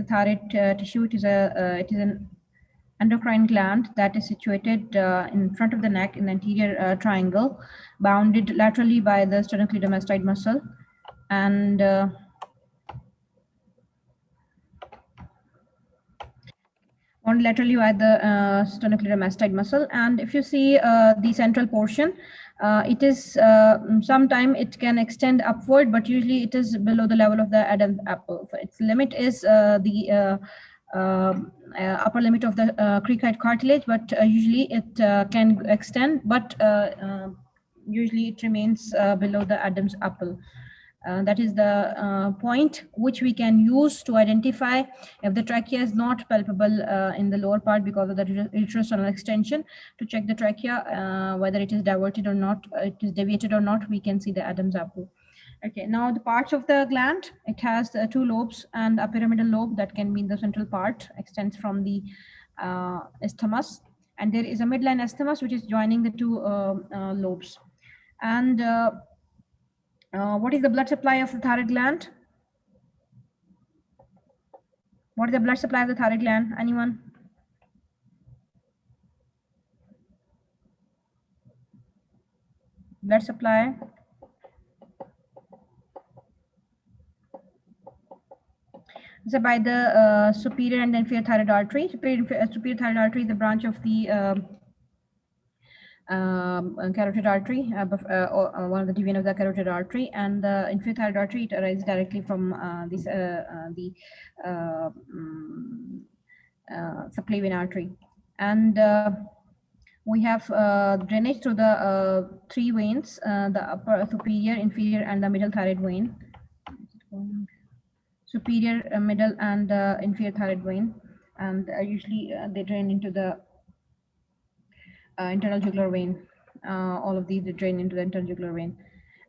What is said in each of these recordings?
thyroid tissue. It is an endocrine gland that is situated in front of the neck in the anterior triangle, bounded laterally by the sternocleidomastoid muscle, and bounded laterally by the sternocleidomastoid muscle. And if you see the central portion, it is sometime it can extend upward, but usually it is below the level of the Adam's apple. So its limit is the upper limit of the cricoid cartilage, but usually it can extend, but usually it remains below the Adam's apple. That is the point which we can use to identify if the trachea is not palpable in the lower part because of the retrosternal extension. To check the trachea, whether it is diverted or not, it is deviated or not, we can see the Adam's apple. Okay, now the parts of the gland, it has two lobes and a pyramidal lobe that can be in the central part, extends from the isthmus, and there is a midline isthmus which is joining the two lobes. And what is the blood supply of the thyroid gland? What is the blood supply of the thyroid gland? Anyone? Blood supply. So by the superior and inferior thyroid artery. Superior thyroid artery is the branch of the carotid artery, one of the deviation of the carotid artery, and the inferior thyroid artery, it arises directly from the subclavian artery. And we have drainage through the three veins, the upper, superior, inferior, and the middle thyroid vein. Superior, middle, and inferior thyroid vein, and usually they drain into the internal jugular vein. All of these drain into the internal jugular vein.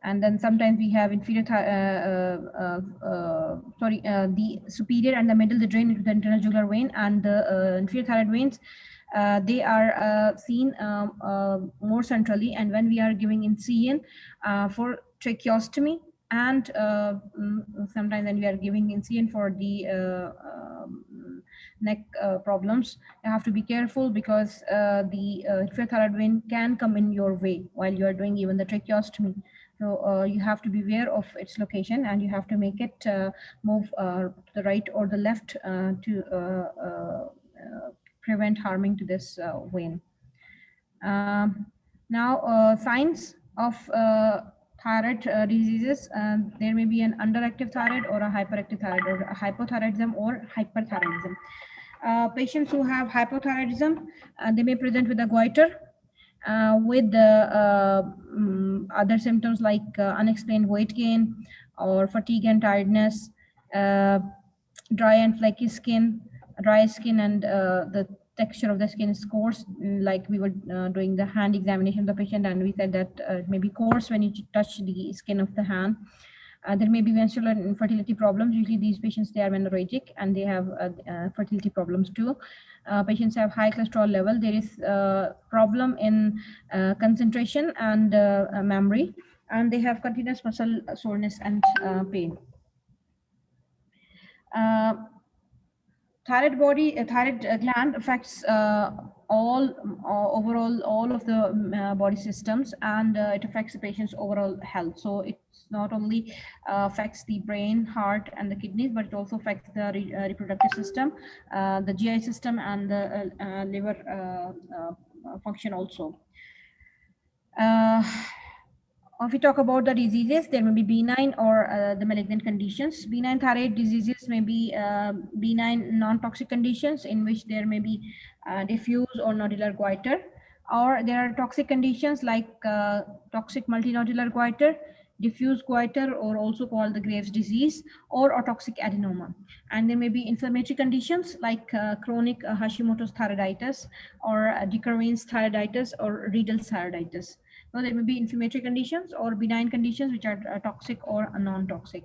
And then sometimes we have inferior, the superior and the middle, they drain into the internal jugular vein, and the inferior thyroid veins, they are seen more centrally. And when we are giving insulin for tracheostomy, and sometimes when we are giving insulin for the neck problems, you have to be careful because the inferior thyroid vein can come in your way while you are doing even the tracheostomy. So you have to be aware of its location, and you have to make it move to the right or the left to prevent harming to this vein. Now, signs of thyroid diseases, there may be an underactive thyroid or a hyperactive thyroid, or a hypothyroidism or hyperthyroidism. Patients who have hypothyroidism, they may present with a goiter, with other symptoms like unexplained weight gain or fatigue and tiredness, dry and flaky skin, dry skin, and the texture of the skin is coarse, like we were doing the hand examination of the patient, and we said that it may be coarse when you touch the skin of the hand. There may be menstrual and infertility problems. Usually these patients, they are menorrhagic, and they have fertility problems too. Patients have high cholesterol level. There is a problem in concentration and memory, and they have continuous muscle soreness and pain. Thyroid gland affects overall all of the body systems, and it affects the patient's overall health. So it's not only affects the brain, heart, and the kidneys, but it also affects the reproductive system, the GI system, and the liver function also. If we talk about the diseases, there may be benign or the malignant conditions. Benign thyroid diseases may be benign non-toxic conditions in which there may be diffuse or nodular goiter, or there are toxic conditions like toxic multinodular goiter, diffuse goiter, or also called the Graves' disease, or toxic adenoma. And there may be inflammatory conditions like chronic Hashimoto's thyroiditis, or Dequervain's thyroiditis, or Riedel thyroiditis. So there may be inflammatory conditions or benign conditions which are toxic or non-toxic.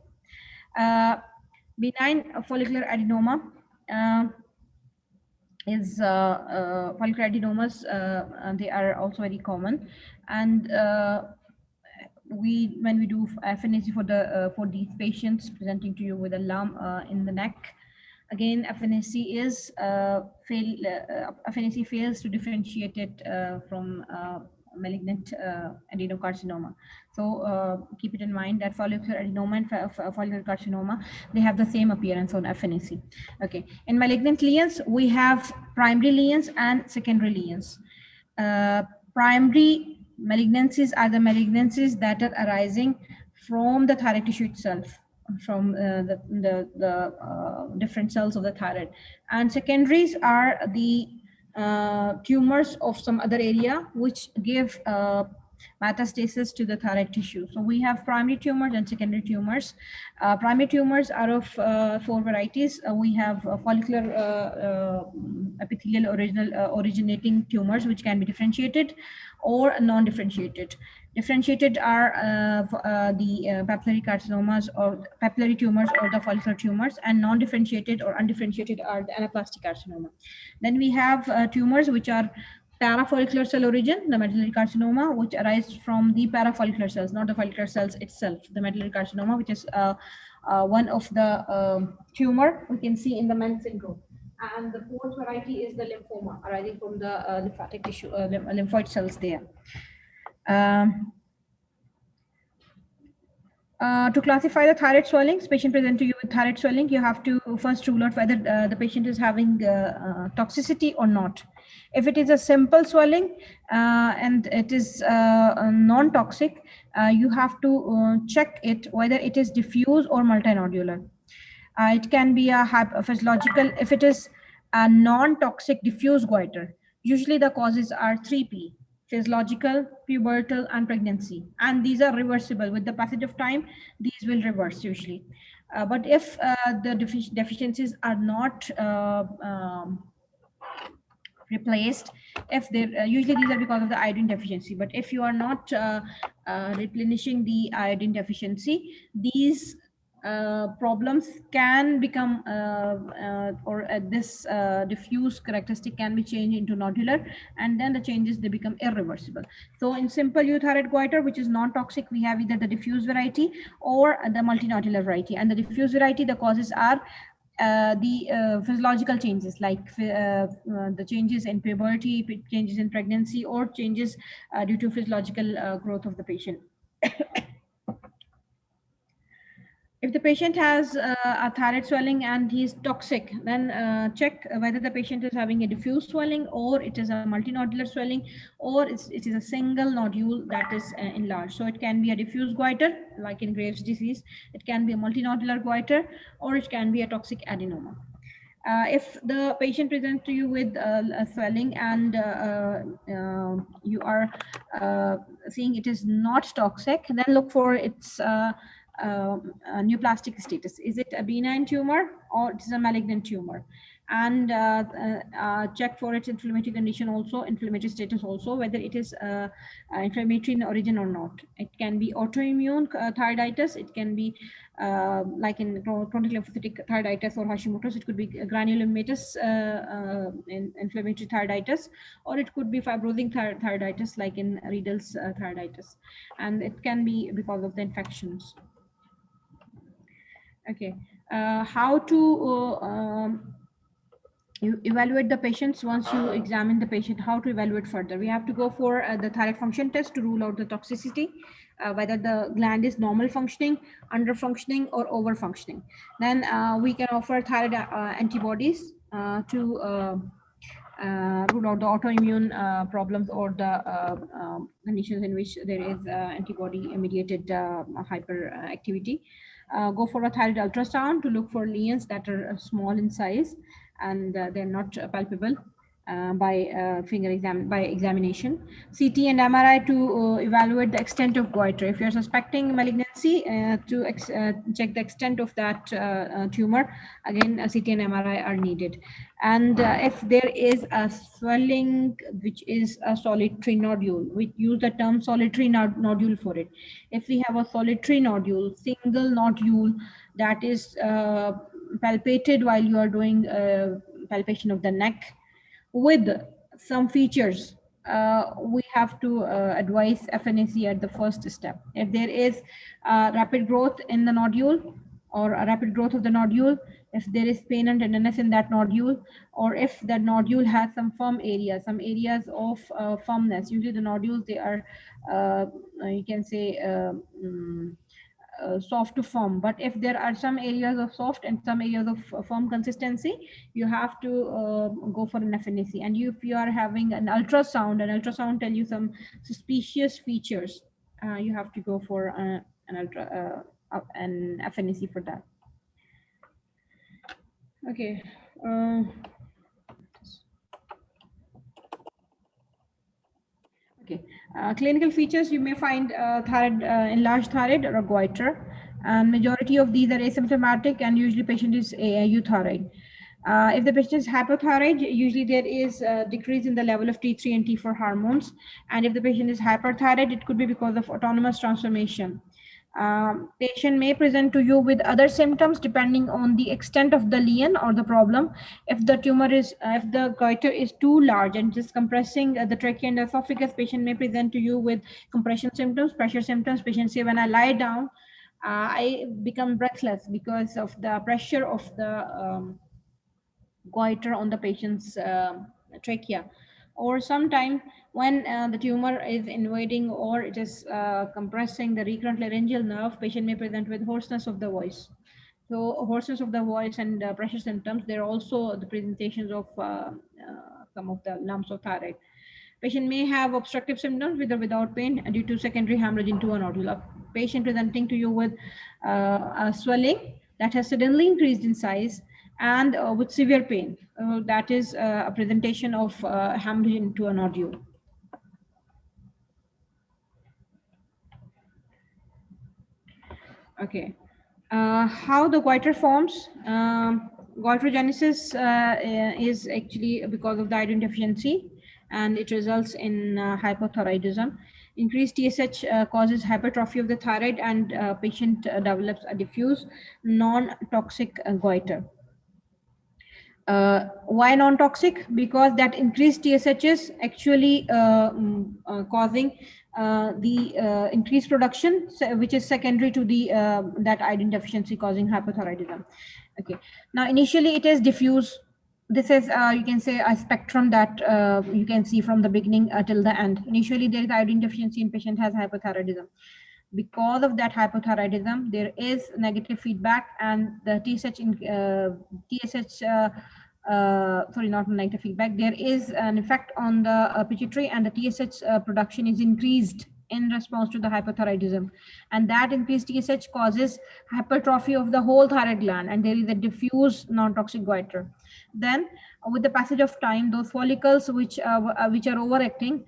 Benign follicular adenoma is follicular adenomas. They are also very common, and when we do FNAC for these patients presenting to you with a lump in the neck, Again, FNAC is FNAC fails to differentiate it from malignant adenocarcinoma. So keep it in mind that follicular adenoma and follicular carcinoma, they have the same appearance on FNAC. Okay, in malignant lesions, we have primary lesions and secondary lesions. Primary malignancies are the malignancies that are arising from the thyroid tissue itself, from the different cells of the thyroid. And secondaries are the tumors of some other area which give metastasis to the thyroid tissue. So we have primary tumors and secondary tumors. Primary tumors are of four varieties. We have follicular epithelial originating tumors, which can be differentiated or non-differentiated. Differentiated are the papillary carcinomas or papillary tumors or the follicular tumors, and non-differentiated or undifferentiated are the anaplastic carcinoma. Then we have tumors which are parafollicular cell origin, the medullary carcinoma, which arises from the parafollicular cells, not the follicular cells itself. The medullary carcinoma, which is one of the tumor we can see in the Mann syndrome. And the fourth variety is the lymphoma, arising from the lymphatic tissue, lymphoid cells there. To classify the thyroid swellings, patient present to you with thyroid swelling, you have to first rule out whether the patient is having toxicity or not. If it is a simple swelling and it is non-toxic, you have to check it whether it is diffuse or multinodular. It can be a physiological. If it is a non-toxic diffuse goiter, usually the causes are 3P: physiological, pubertal, and pregnancy. And these are reversible. With the passage of time, these will reverse usually. But if the deficiencies are not replaced, if they usually these are because of the iodine deficiency, but if you are not replenishing the iodine deficiency, these problems can become this diffuse characteristic can be changed into nodular, and then the changes, they become irreversible. So in simple euthyroid goiter, which is non-toxic, we have either the diffuse variety or the multinodular variety. And the diffuse variety, the causes are the physiological changes, like the changes in puberty, changes in pregnancy, or changes due to physiological growth of the patient. If the patient has a thyroid swelling and he's toxic, then check whether the patient is having a diffuse swelling, or it is a multinodular swelling, or it is a single nodule that is enlarged. So it can be a diffuse goiter, like in Graves' disease. It can be a multinodular goiter, or it can be a toxic adenoma. If the patient presents to you with a swelling and you are seeing it is not toxic, then look for its neoplastic status. Is it a benign tumor or it is a malignant tumor? And check for its inflammatory condition also, inflammatory status also, whether it is inflammatory in origin or not. It can be autoimmune thyroiditis. It can be like in chronic lymphocytic thyroiditis or Hashimoto's. It could be granulomatous inflammatory thyroiditis, or it could be fibrosing thyroiditis, like in Riedel's thyroiditis. And it can be because of the infections. Okay, how to you evaluate the patients once you examine the patient? How to evaluate further? We have to go for the thyroid function test to rule out the toxicity, whether the gland is normal functioning, under functioning, or over functioning. Then we can offer thyroid antibodies to rule out the autoimmune problems or the conditions in which there is antibody mediated hyperactivity. Go for a thyroid ultrasound to look for lesions that are small in size and they're not palpable by examination. CT and MRI to evaluate the extent of goiter. If you're suspecting malignancy, to check the extent of that tumor, again CT and MRI are needed. And if there is a swelling which is a solitary nodule, we use the term solitary nodule for it. If we have a solitary nodule, single nodule that is palpated while you are doing palpation of the neck with some features, we have to advise FNAC at the first step. If there is rapid growth in the nodule or a rapid growth of the nodule, if there is pain and tenderness in that nodule, or if that nodule has some firm areas, some areas of firmness. Usually the nodules, they are, you can say, soft to firm, but if there are some areas of soft and some areas of firm consistency, you have to go for an FNAC. And if you are having an ultrasound tell you some suspicious features, you have to go for an FNAC for that. Okay. Okay. Clinical features, you may find thyroid, enlarged thyroid or a goiter, and majority of these are asymptomatic, and usually patient is euthyroid. If the patient is hypothyroid, usually there is a decrease in the level of T3 and T4 hormones. And if the patient is hyperthyroid, it could be because of autonomous transformation. Patient may present to you with other symptoms depending on the extent of the lesion or the problem. If the tumor is, if the goiter is too large and just compressing the trachea and esophagus, patient may present to you with compression symptoms, pressure symptoms. Patient say, when I lie down, I become breathless because of the pressure of the goiter on the patient's trachea. Or sometime when the tumor is invading or it is compressing the recurrent laryngeal nerve, patient may present with hoarseness of the voice. So hoarseness of the voice and pressure symptoms, they're also the presentations of some of the lumps of thyroid. Patient may have obstructive symptoms with or without pain due to secondary hemorrhage into a nodule. A patient presenting to you with a swelling that has suddenly increased in size and with severe pain. That is a presentation of hemorrhage into a nodule. Okay. How the goiter forms? Goiterogenesis is actually because of the iodine deficiency, and it results in hypothyroidism. Increased TSH causes hypertrophy of the thyroid, and patient develops a diffuse non-toxic goiter. Why non-toxic? Because that increased TSH is actually causing the increased production, which is secondary to the that iodine deficiency causing hypothyroidism. Okay. Now, initially it is diffuse. This is, you can say, a spectrum that you can see from the beginning till the end. Initially, there is iodine deficiency and patient has hypothyroidism. Because of that hypothyroidism, there is negative feedback, and the TSH, sorry, not negative feedback. There is an effect on the pituitary, and the TSH production is increased in response to the hypothyroidism, and that increased TSH causes hypertrophy of the whole thyroid gland, and there is a diffuse non-toxic goiter. Then, with the passage of time, those follicles which are overacting,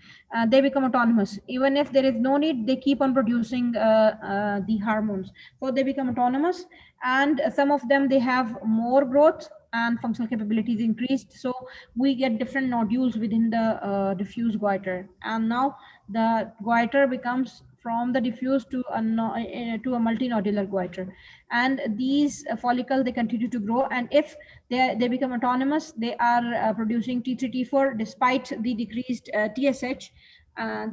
they become autonomous. Even if there is no need, they keep on producing the hormones, so they become autonomous, and some of them, they have more growth and functional capabilities increased. So we get different nodules within the diffuse goiter, and now the goiter becomes from the diffuse to a multinodular goiter. And these follicles, they continue to grow, and if they become autonomous, they are producing T3, T4 despite the decreased TSH.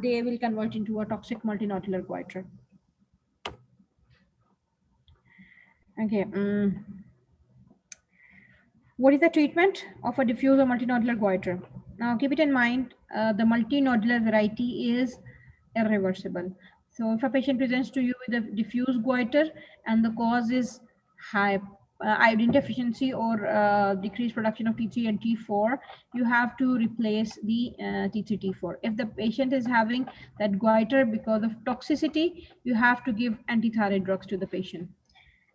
They will convert into a toxic multinodular goiter. Okay. What is the treatment of a diffuse or multinodular goiter? Now, keep it in mind, the multinodular variety is irreversible. So if a patient presents to you with a diffuse goiter and the cause is high iodine deficiency or decreased production of T3 and T4, you have to replace the T3, T4. If the patient is having that goiter because of toxicity, you have to give antithyroid drugs to the patient.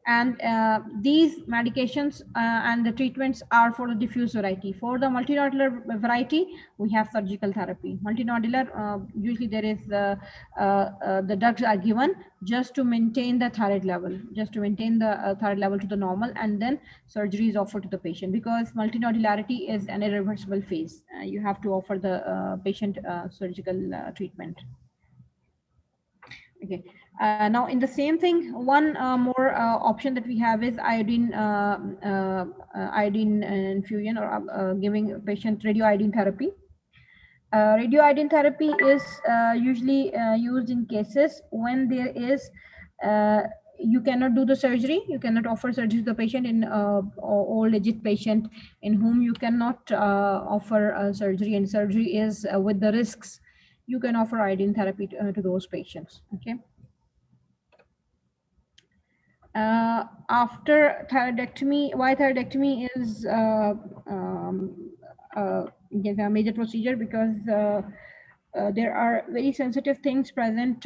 And these medications and the treatments are for the diffuse variety. For the multinodular variety, we have surgical therapy. Multinodular, usually there is the drugs are given just to maintain the thyroid level, just to maintain the thyroid level to the normal, and then surgery is offered to the patient, because multinodularity is an irreversible phase. You have to offer the patient surgical treatment. Okay. Now, in the same thing, one more option that we have is iodine infusion, or giving a patient radioiodine therapy. Radioiodine therapy is usually used in cases when there is you cannot do the surgery. You cannot offer surgery to the patient in old aged patient in whom you cannot offer surgery, and surgery is with the risks. You can offer iodine therapy to those patients. Okay. After thyroidectomy, why thyroidectomy is a major procedure? Because there are very sensitive things present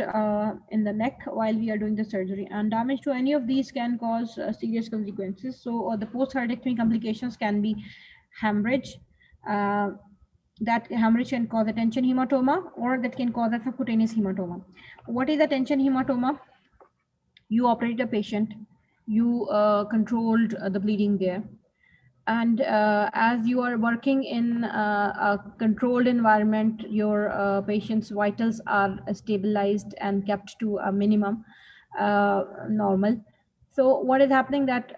in the neck while we are doing the surgery, and damage to any of these can cause serious consequences. So the post-thyroidectomy complications can be hemorrhage. That hemorrhage can cause a tension hematoma, or that can cause a subcutaneous hematoma. What is a tension hematoma? You operated a patient, you controlled the bleeding there, and as you are working in a controlled environment, your patient's vitals are stabilized and kept to a minimum normal. So what is happening, that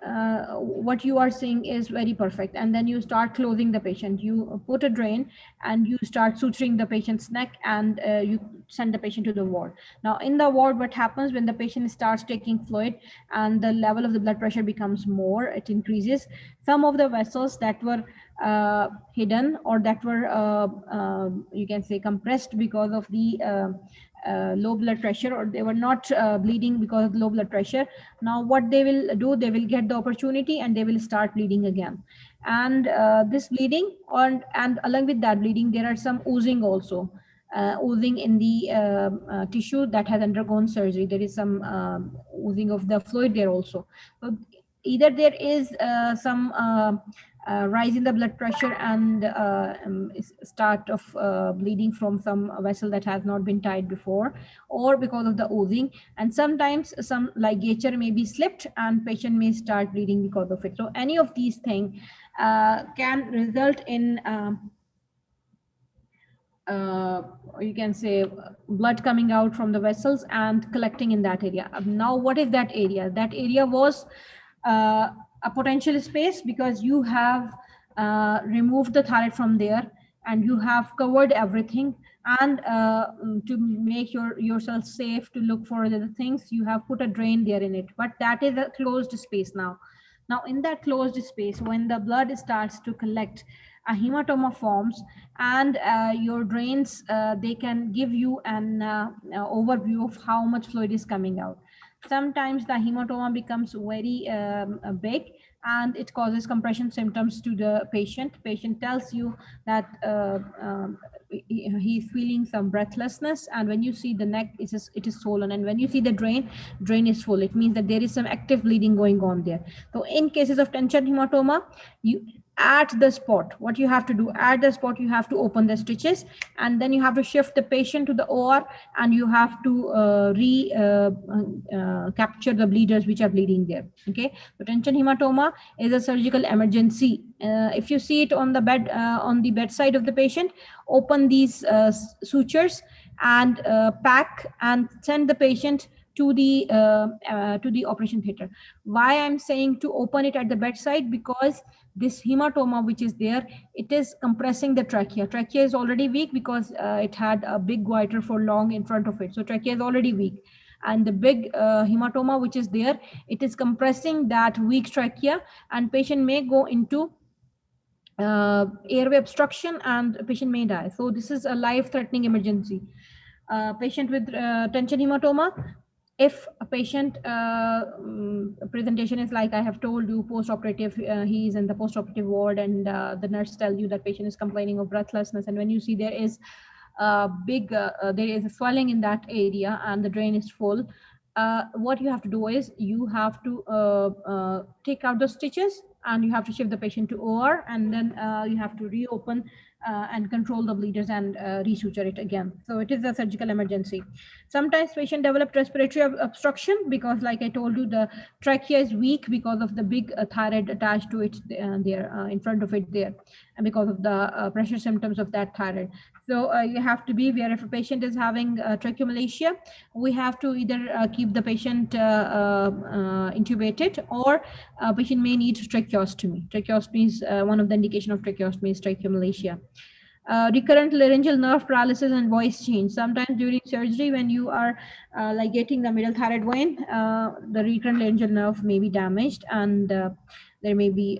what you are seeing is very perfect, and then you start closing the patient. You put a drain and you start suturing the patient's neck, and you send the patient to the ward. Now in the ward, what happens when the patient starts taking fluid and the level of the blood pressure becomes more, it increases. Some of the vessels that were hidden, or that were you can say compressed because of the low blood pressure, or they were not bleeding because of low blood pressure. Now what they will do, they will get the opportunity and they will start bleeding again. And this bleeding, and along with that bleeding, there are some oozing also. Oozing in the tissue that has undergone surgery. There is some oozing of the fluid there also. So either there is some rise in the blood pressure and start of bleeding from some vessel that has not been tied before, or because of the oozing. And sometimes some ligature may be slipped and patient may start bleeding because of it. So any of these things can result in you can say blood coming out from the vessels and collecting in that area. Now what is that area? That area was a potential space, because you have removed the thyroid from there and you have covered everything. And to make yourself safe to look for the things, you have put a drain there in it, but that is a closed space now. Now in that closed space, when the blood starts to collect, a hematoma forms, and your drains, they can give you an overview of how much fluid is coming out. Sometimes the hematoma becomes very big, and it causes compression symptoms to the patient. Patient tells you that he's feeling some breathlessness, and when you see the neck, it is swollen, and when you see the drain is full, it means that there is some active bleeding going on there. So in cases of tension hematoma, you at the spot, what you have to do, at the spot you have to open the stitches, and then you have to shift the patient to the OR, and you have to capture the bleeders which are bleeding there. Okay, so tension hematoma is a surgical emergency. If you see it on the bed, on the bedside of the patient, open these sutures and pack and send the patient to the operation theater. Why I'm saying to open it at the bedside? Because this hematoma which is there, it is compressing the trachea. Trachea is already weak because it had a big goiter for long in front of it. So trachea is already weak. And the big hematoma which is there, it is compressing that weak trachea, and patient may go into airway obstruction and patient may die. So this is a life-threatening emergency. Patient with tension hematoma, if a patient presentation is like I have told you, post-operative, he is in the post-operative ward, and the nurse tells you that patient is complaining of breathlessness, and when you see there is there is a swelling in that area and the drain is full, what you have to do is you have to take out the stitches, and you have to shift the patient to OR, and then you have to reopen and control the bleeders and resuture it again. So it is a surgical emergency. Sometimes patient develop respiratory obstruction because, like I told you, the trachea is weak because of the big thyroid attached to it there in front of it there, and because of the pressure symptoms of that thyroid. So you have to be aware if a patient is having tracheomalacia, we have to either keep the patient intubated, or patient may need tracheostomy. Tracheostomy is one of the indication of tracheostomy is tracheomalacia. recurrent laryngeal nerve paralysis and voice change. Sometimes during surgery, when you are ligating the middle thyroid vein, the recurrent laryngeal nerve may be damaged, and there may be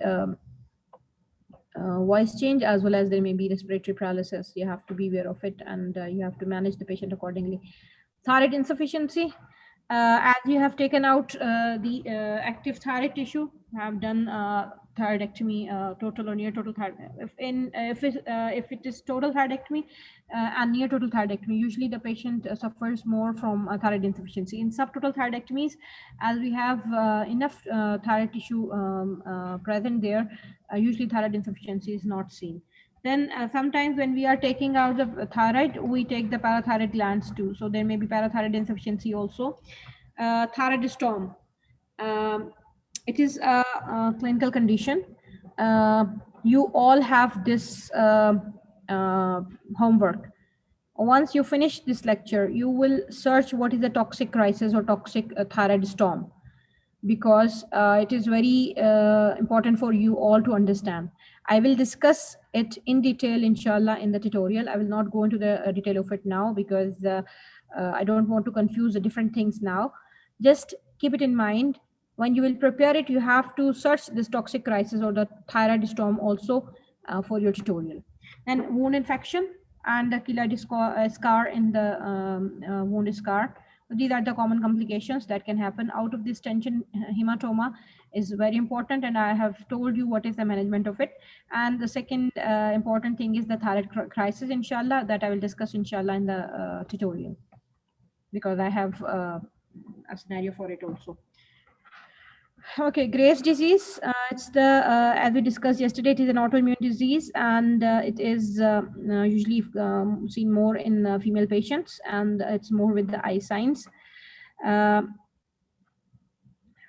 voice change, as well as there may be respiratory paralysis. You have to be aware of it, and you have to manage the patient accordingly. Thyroid insufficiency, as you have taken out the active thyroid tissue, have done thyroidectomy, total or near total thyroid. If it is total thyroidectomy and near total thyroidectomy, usually the patient suffers more from thyroid insufficiency. In subtotal thyroidectomies, as we have enough thyroid tissue present there, usually thyroid insufficiency is not seen. Then sometimes when we are taking out the thyroid, we take the parathyroid glands too. So there may be parathyroid insufficiency also. Thyroid storm. It is a clinical condition. You all have this homework. Once you finish this lecture, you will search what is the toxic crisis or toxic thyroid storm, because it is very important for you all to understand. I will discuss it in detail, inshallah, in the tutorial. I will not go into the detail of it now, because I don't want to confuse the different things now. Just keep it in mind. When you will prepare it, you have to search this toxic crisis or the thyroid storm also for your tutorial. And wound infection and the keloid scar in the wound scar. These are the common complications that can happen out of this tension. Hematoma is very important, and I have told you what is the management of it. And the second important thing is the thyroid crisis, inshallah, that I will discuss inshallah in the tutorial, because I have a scenario for it also. Okay, Graves' disease. It's the as we discussed yesterday, it is an autoimmune disease, and it is usually seen more in female patients, and it's more with the eye signs.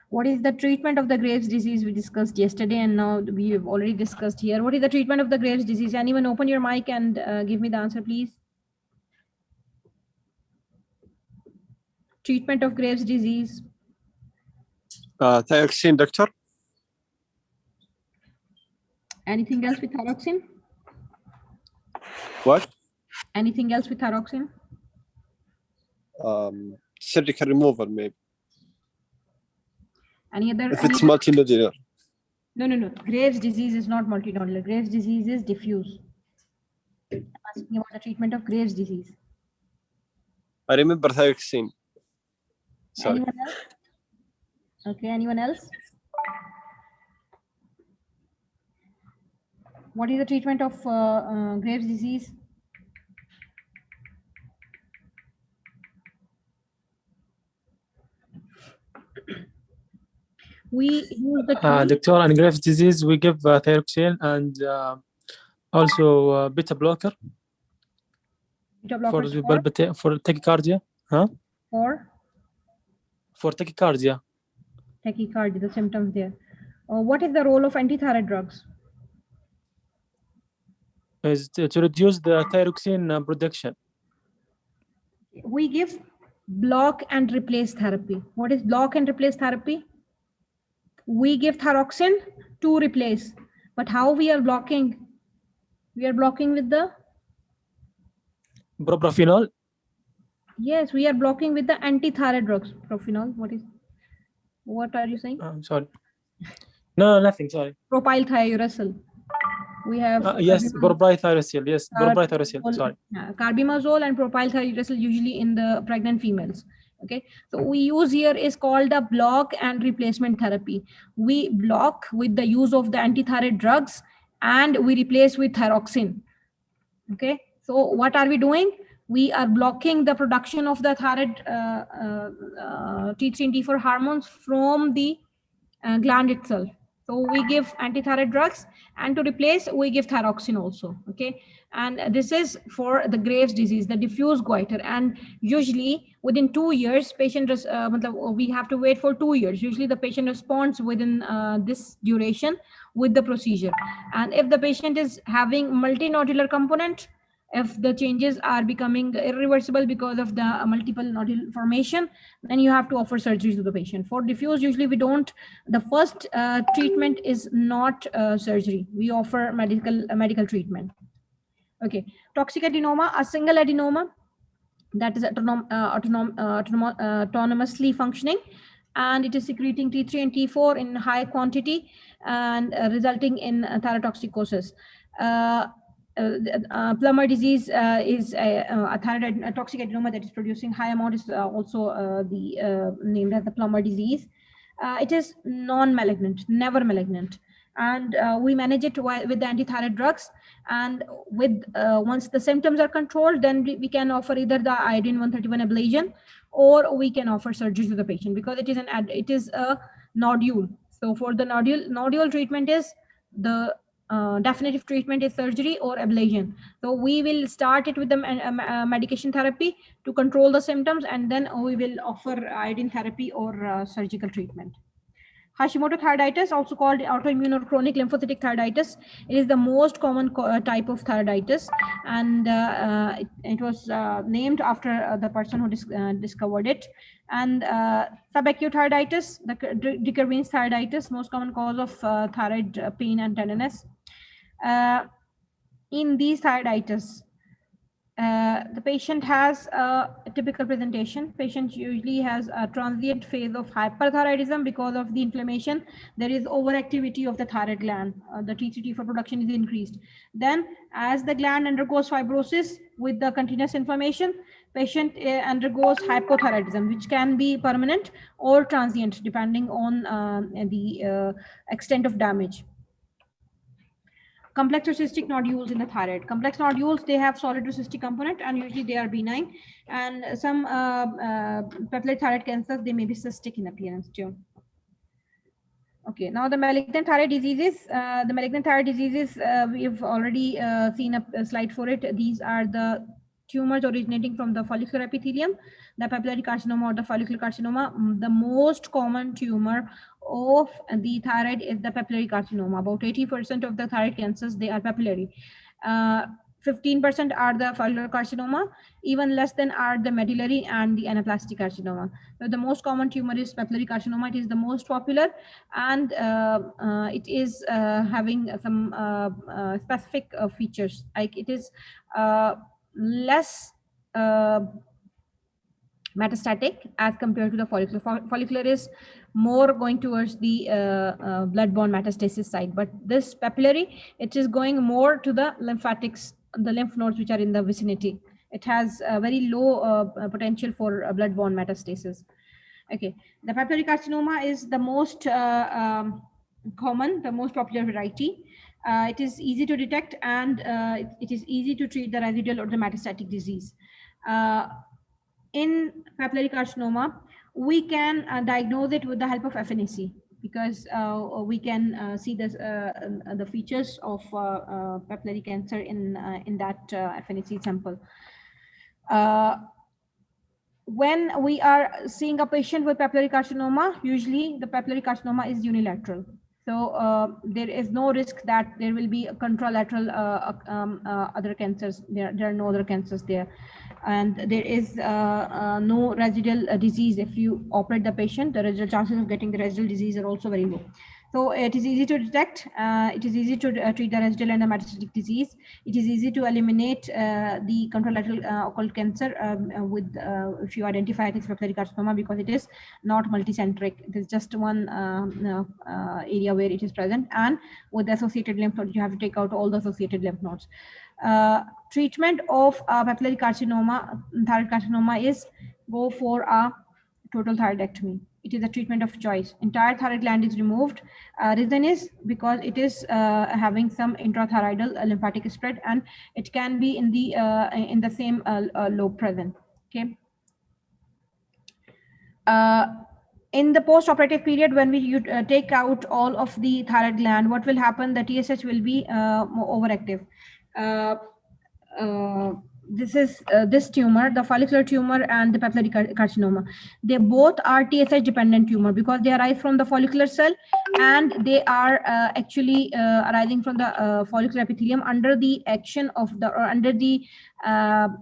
What is the treatment of the Graves' disease? We discussed yesterday, and now we have already discussed here. What is the treatment of the Graves' disease? Anyone open your mic and give me the answer, please? Treatment of Graves' disease. Thyroxine, doctor. Anything else with thyroxine? What? Anything else with thyroxine? Surgical removal, maybe. Any other? If it's multinodular. No. Graves' disease is not multinodular. Graves' disease is diffuse. I'm asking about the treatment of Graves' disease. I remember thyroxine. Sorry. Anyone else? Okay, anyone else? What is the treatment of Graves' disease? We use the Doctor, on Graves' disease, we give thyroxine and also beta blocker for tachycardia. Huh? For tachycardia. Tachycardia, the symptoms there. What is the role of antithyroid drugs? Is to reduce the thyroxine production. We give block and replace therapy. What is block and replace therapy? We give thyroxine to replace, but how we are blocking? We are blocking with the propranol. Yes, we are blocking with the antithyroid drugs. Propranol. What are you saying? I'm sorry. No, nothing. Sorry. Propylthiouracil. We have yes, propylthiouracil. Yes, propylthiouracil. Sorry. Carbimazole and propylthiouracil usually in the pregnant females. Okay, so we use here is called a block and replacement therapy. We block with the use of the antithyroid drugs, and we replace with thyroxine. Okay, so what are we doing? We are blocking the production of the thyroid T3 and T4 hormones from the gland itself. So we give antithyroid drugs, and to replace, we give thyroxine also. Okay, and this is for the Graves' disease, the diffuse goiter, and usually within 2 years, we have to wait for 2 years. Usually the patient responds within this duration with the procedure. And if the patient is having multinodular component, if the changes are becoming irreversible because of the multiple nodule formation, then you have to offer surgery to the patient. For diffuse, usually we don't. The first treatment is not surgery. We offer medical treatment. Okay, toxic adenoma, a single adenoma that is autonomously functioning, and it is secreting T3 and T4 in high quantity and resulting in thyrotoxicosis. Plummer disease is a toxic adenoma that is producing high amount, is also named as the Plummer disease. It is non-malignant, never malignant, and we manage it with the antithyroid drugs. And with once the symptoms are controlled, then we can offer either the iodine 131 ablation, or we can offer surgery to the patient, because it is a nodule. So for the nodule treatment is the definitive treatment is surgery or ablation. So we will start it with the medication therapy to control the symptoms, and then we will offer iodine therapy or surgical treatment. Hashimoto thyroiditis, also called autoimmune or chronic lymphocytic thyroiditis, it is the most common type of thyroiditis, and it was named after the person who discovered it. And subacute thyroiditis, the de Quervain's thyroiditis, most common cause of thyroid pain and tenderness. In these thyroiditis, the patient has a typical presentation. Patient usually has a transient phase of hyperthyroidism because of the inflammation. There is overactivity of the thyroid gland. The T3, T4 production is increased. Then as the gland undergoes fibrosis with the continuous inflammation, patient undergoes hypothyroidism, which can be permanent or transient depending on the extent of damage. Complex or cystic nodules in the thyroid. Complex nodules, they have solid or cystic component, and usually they are benign. And some papillary thyroid cancers, they may be cystic in appearance too. Okay, now the malignant thyroid diseases. The malignant thyroid diseases, we've already seen a slide for it. These are the tumors originating from the follicular epithelium, the papillary carcinoma or the follicular carcinoma. The most common tumor of the thyroid is the papillary carcinoma. About 80% of the thyroid cancers, they are papillary. 15% are the follicular carcinoma, even less than are the medullary and the anaplastic carcinoma. So the most common tumor is papillary carcinoma. It is the most popular, and it is having some specific features, like it is less metastatic as compared to the follicular. Follicular is more going towards the blood-borne metastasis side, but this papillary, it is going more to the lymphatics, the lymph nodes which are in the vicinity. It has a very low potential for blood-borne metastasis. Okay, the papillary carcinoma is the most common, the most popular variety. It is easy to detect, and it is easy to treat the residual or the metastatic disease. In papillary carcinoma, we can diagnose it with the help of FNAC, because we can see this, the features of papillary cancer in that FNAC sample. When we are seeing a patient with papillary carcinoma, usually the papillary carcinoma is unilateral. So there is no risk that there will be a contralateral other cancers. There are no other cancers there. And there is no residual disease. If you operate the patient, the residual chances of getting the residual disease are also very low. So it is easy to detect. It is easy to treat the residual and the metastatic disease. It is easy to eliminate the contralateral occult cancer with if you identify it as papillary carcinoma, because it is not multicentric. It is just one area where it is present, and with the associated lymph nodes, you have to take out all the associated lymph nodes. Treatment of papillary carcinoma, thyroid carcinoma, is go for a total thyroidectomy. It is a treatment of choice. Entire thyroid gland is removed. Reason is because it is having some intrathyroidal lymphatic spread, and it can be in the same lobe present. Okay. In the post-operative period, when we take out all of the thyroid gland, what will happen? The TSH will be more overactive. This is this tumor, the follicular tumor and the papillary carcinoma. They both are TSH dependent tumor, because they arise from the follicular cell, and they are actually arising from the follicular epithelium under the action of the, or under the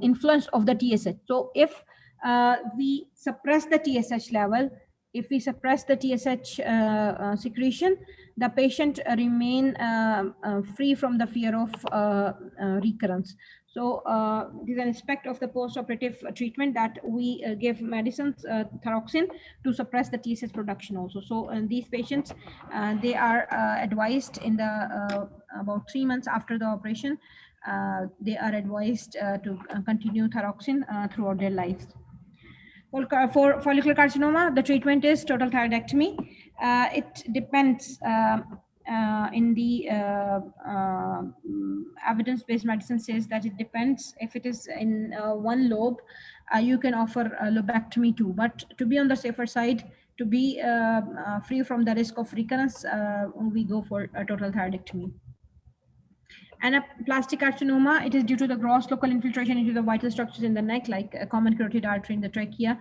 influence of the TSH. So if we suppress the TSH level, if we suppress the TSH secretion, the patient remain free from the fear of recurrence. So it is an aspect of the post-operative treatment that we give medicines, thyroxine, to suppress the T-cell production also. So in these patients, they are advised in the about 3 months after the operation, they are advised to continue thyroxine throughout their lives. For follicular carcinoma, the treatment is total thyroidectomy. It depends in the evidence-based medicine says that it depends. If it is in one lobe, you can offer a lobectomy too. But to be on the safer side, to be free from the risk of recurrence, we go for a total thyroidectomy. Anaplastic carcinoma, it is due to the gross local infiltration into the vital structures in the neck, like a common carotid artery in the trachea.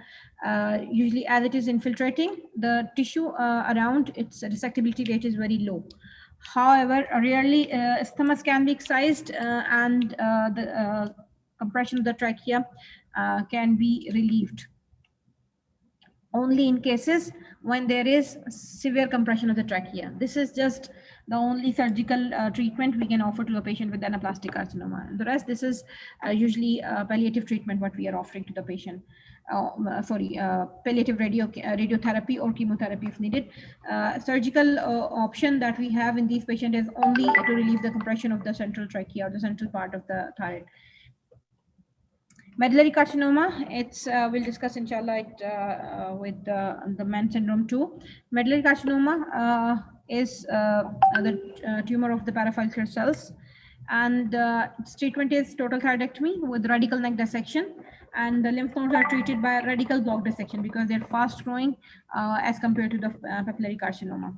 Usually as it is infiltrating, the tissue around its resectability rate is very low. However, rarely isthmus can be excised and the compression of the trachea can be relieved. Only in cases when there is severe compression of the trachea. This is just the only surgical treatment we can offer to a patient with anaplastic carcinoma. The rest, this is usually palliative treatment what we are offering to the patient. Palliative radiotherapy or chemotherapy if needed. Surgical option that we have in these patients is only to relieve the compression of the central trachea or the central part of the thyroid. Medullary carcinoma, it's we'll discuss inshallah it with the Mann syndrome too. Medullary carcinoma is the tumor of the parafollicular cells, and its treatment is total thyroidectomy with radical neck dissection, and the lymph nodes are treated by radical block dissection because they're fast growing as compared to the papillary carcinoma.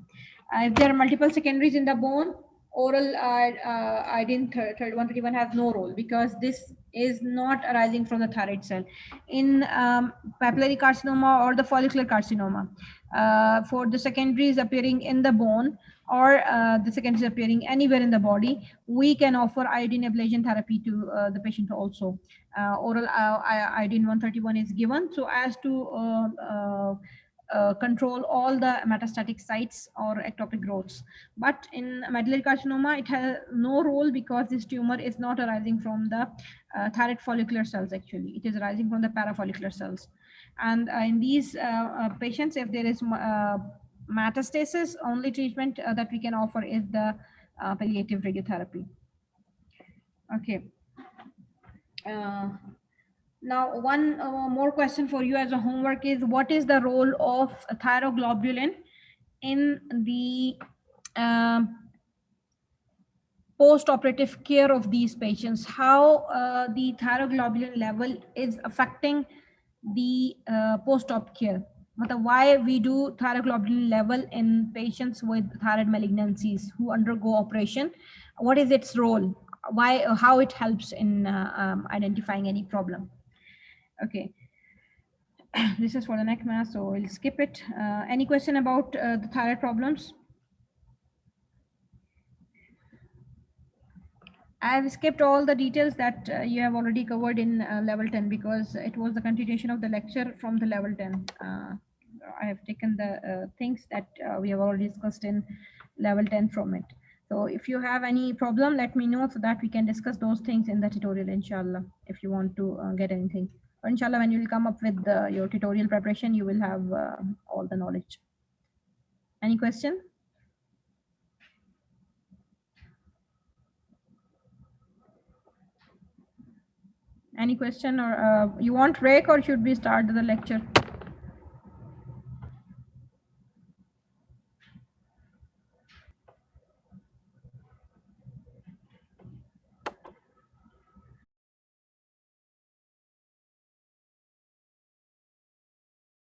If there are multiple secondaries in the bone, oral iodine 131 has no role because this is not arising from the thyroid cell. In papillary carcinoma or the follicular carcinoma, for the secondaries appearing in the bone or the secondaries appearing anywhere in the body, we can offer iodine ablation therapy to the patient also. Oral iodine 131 is given so as to control all the metastatic sites or ectopic growths. But in medullary carcinoma, it has no role because this tumor is not arising from the thyroid follicular cells actually. It is arising from the parafollicular cells. And in these patients, if there is metastasis, only treatment that we can offer is the palliative radiotherapy. Okay. Now, one more question for you as a homework is, what is the role of thyroglobulin in the post-operative care of these patients? How the thyroglobulin level is affecting the post-op care? Why we do thyroglobulin level in patients with thyroid malignancies who undergo operation? What is its role? Why? How it helps in identifying any problem? Okay, this is for the neck mass, so we'll skip it. Any question about the thyroid problems? I've skipped all the details that you have already covered in level 10 because it was the continuation of the lecture from the level 10. I have taken the things that we have already discussed in level 10 from it. So if you have any problem, let me know so that we can discuss those things in the tutorial, inshallah, if you want to get anything. Or inshallah, when you will come up with your tutorial preparation, you will have all the knowledge. Any question? Any question, or you want break, or should we start the lecture?